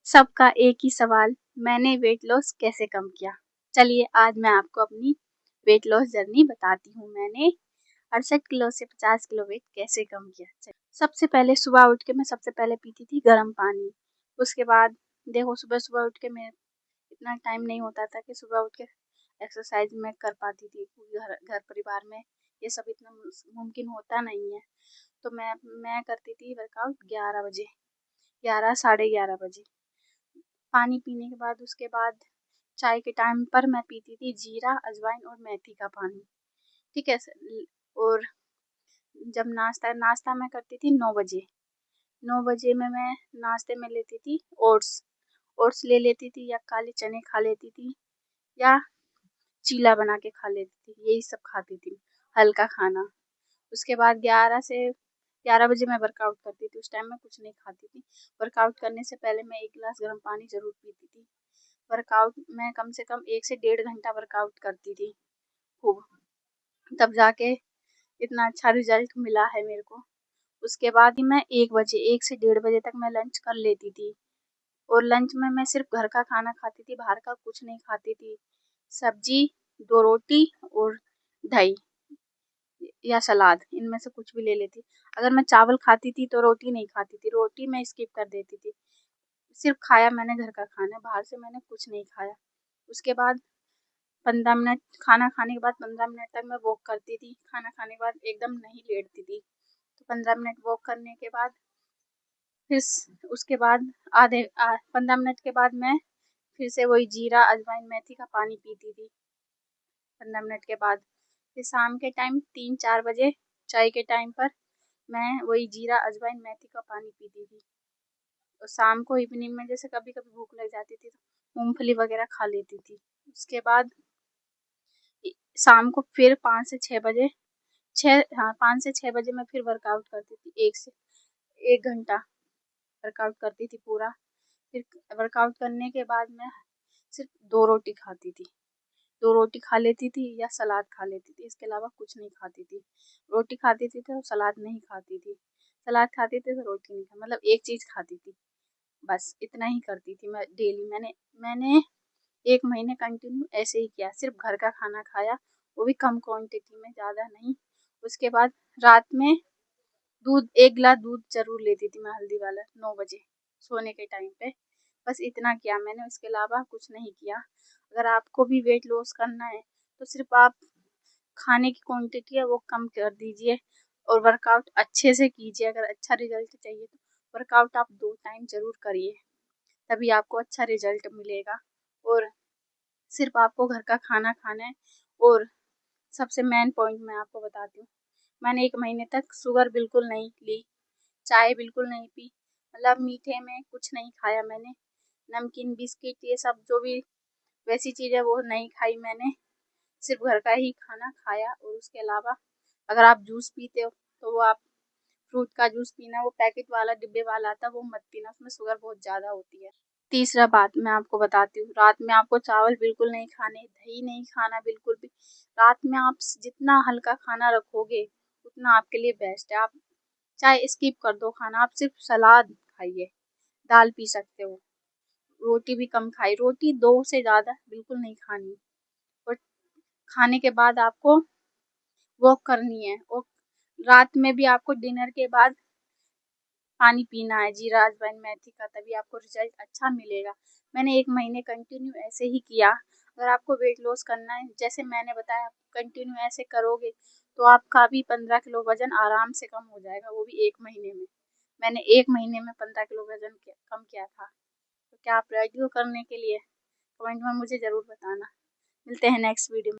सबका एक ही सवाल, मैंने वेट लॉस कैसे कम किया। चलिए आज मैं आपको अपनी वेट लॉस जर्नी बताती हूँ। मैंने 68 किलो से 50 किलो वेट कैसे कम किया। सबसे पहले सुबह उठ के मैं सबसे पहले पीती थी गर्म पानी। उसके बाद देखो सुबह सुबह उठ के मैं इतना टाइम नहीं होता था कि सुबह उठ के एक्सरसाइज मैं कर पाती थी। घर परिवार में ये सब इतना मुमकिन होता नहीं है। तो मैं करती थी वर्कआउट 11 बजे, 11 साढ़े 11 बजे। पानी पीने के बाद उसके बाद चाय के टाइम पर मैं पीती थी जीरा, अजवाइन और मेथी का पानी। ठीक है। और जब नाश्ता मैं करती थी 9 बजे। 9 बजे में मैं नाश्ते में लेती थी ओट्स ले लेती थी, या काले चने खा लेती थी, या चीला बना के खा लेती थी। यही सब खाती थी, हल्का खाना। उसके बाद 11 बजे मैं वर्कआउट करती थी। उस टाइम मैं कुछ नहीं खाती थी। वर्कआउट करने से पहले मैं 1 गिलास गर्म पानी जरूर पीती थी। वर्कआउट मैं कम से कम 1 से 1.5 घंटा वर्कआउट करती थी खूब, तब जाके इतना अच्छा रिजल्ट मिला है मेरे को। उसके बाद ही मैं 1 से 1.5 बजे तक मैं लंच कर लेती थी। और लंच में मैं सिर्फ घर का खाना खाती थी, बाहर का कुछ नहीं खाती थी। सब्जी, 2 रोटी और दही या सलाद, इनमें से कुछ भी ले लेती। अगर मैं चावल खाती थी तो रोटी नहीं खाती थी, रोटी मैं स्किप कर देती थी। सिर्फ खाया मैंने घर का खाना, बाहर से मैंने कुछ नहीं खाया। उसके बाद 15 मिनट, खाना खाने के बाद 15 मिनट तक मैं वॉक करती थी। खाना खाने के बाद एकदम नहीं लेटती थी। तो 15 मिनट वॉक करने के बाद फिर उसके बाद 15 मिनट के बाद मैं फिर से वही जीरा, अजवाइन, मेथी का पानी पीती थी 15 मिनट के बाद। फिर शाम के टाइम 3-4 बजे चाय के टाइम पर मैं वही जीरा, अजवाइन, मेथी का पानी पीती थी। और शाम को इवनिंग में जैसे कभी कभी भूख लग जाती थी तो मूंगफली वगैरह खा लेती थी। उसके बाद शाम को फिर 5 से 6 बजे 5 से 6 बजे मैं फिर वर्कआउट करती थी। 1 घंटा वर्कआउट करती थी पूरा। फिर वर्कआउट करने के बाद मैं सिर्फ 2 रोटी खाती थी। 2 रोटी खा लेती थी या सलाद खा लेती थी, इसके अलावा कुछ नहीं खाती थी। रोटी खाती थी तो सलाद नहीं खाती थी, सलाद खाती थी तो रोटी नहीं मतलब एक चीज़ खाती थी। बस इतना ही करती थी मैं डेली। मैंने 1 महीने कंटिन्यू ऐसे ही किया, सिर्फ घर का खाना खाया, वो भी कम क्वांटिटी में, ज़्यादा नहीं। उसके बाद रात में 1 गिलास दूध जरूर लेती थी मैं, हल्दी वाला, 9 बजे सोने के टाइम पे। बस इतना किया मैंने, उसके अलावा कुछ नहीं किया। अगर आपको भी वेट लॉस करना है तो सिर्फ आप खाने की क्वांटिटी है वो कम कर दीजिए और वर्कआउट अच्छे से कीजिए। अगर अच्छा रिजल्ट चाहिए तो वर्कआउट आप 2 टाइम जरूर करिए, तभी आपको अच्छा रिजल्ट मिलेगा। और सिर्फ आपको घर का खाना खाना है। और सबसे मेन पॉइंट मैं आपको बताती हूँ, मैंने 1 महीने तक शुगर बिल्कुल नहीं ली, चाय बिल्कुल नहीं पी, मतलब मीठे में कुछ नहीं खाया मैंने। नमकीन, बिस्किट, ये सब जो भी वैसी चीज़ें वो नहीं खाई मैंने। सिर्फ घर का ही खाना खाया। और उसके अलावा अगर आप जूस पीते हो तो वो आप फ्रूट का जूस पीना, वो पैकेट वाला डिब्बे वाला आता है वो मत पीना, उसमें शुगर बहुत ज़्यादा होती है। तीसरा बात मैं आपको बताती हूँ, रात में आपको चावल बिल्कुल नहीं खाने, दही नहीं खाना बिल्कुल भी। रात में आप जितना हल्का खाना रखोगे उतना आपके लिए बेस्ट है। आप चाहे स्किप कर दो खाना, आप सिर्फ सलाद खाइए, दाल पी सकते हो, रोटी भी कम खाई, रोटी 2 से ज़्यादा बिल्कुल नहीं खानी। और खाने के बाद आपको वॉक करनी है। और रात में भी आपको डिनर के बाद पानी पीना है, जीरा, अजवाइन, मेथी का, तभी आपको रिजल्ट अच्छा मिलेगा। मैंने 1 महीने कंटिन्यू ऐसे ही किया। अगर आपको वेट लॉस करना है, जैसे मैंने बताया, कंटिन्यू ऐसे करोगे तो आपका भी 15 किलो वजन आराम से कम हो जाएगा, वो भी 1 महीने में। मैंने 1 महीने में 15 किलो वजन कम किया था। तो क्या आप रेडी हो करने के लिए? कमेंट में मुझे ज़रूर बताना। मिलते हैं नेक्स्ट वीडियो में।